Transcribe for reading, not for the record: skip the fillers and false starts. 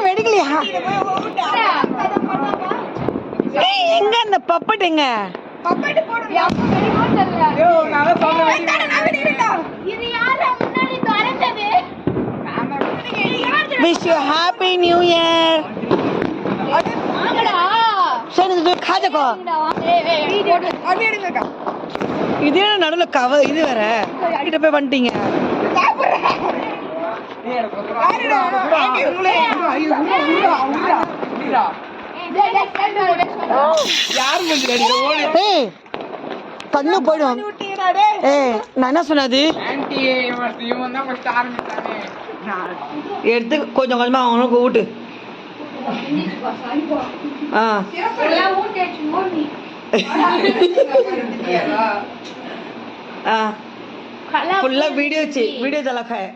வெடிக்கலையா? எங்க அந்த பப்பட் எங்க? Wish you happy new year. சரி खा जाको. இது நடுவுல கவர் இது வேற கிட்ட போய் வந்துட்டீங்க. கண்ணு போயிடும். நான் என்ன சொன்னது எடுத்து கொஞ்சம் கொஞ்சமா அவனுக்கு ஊட்டு. फुल्ला वीडियो ची वीडियो चला खाए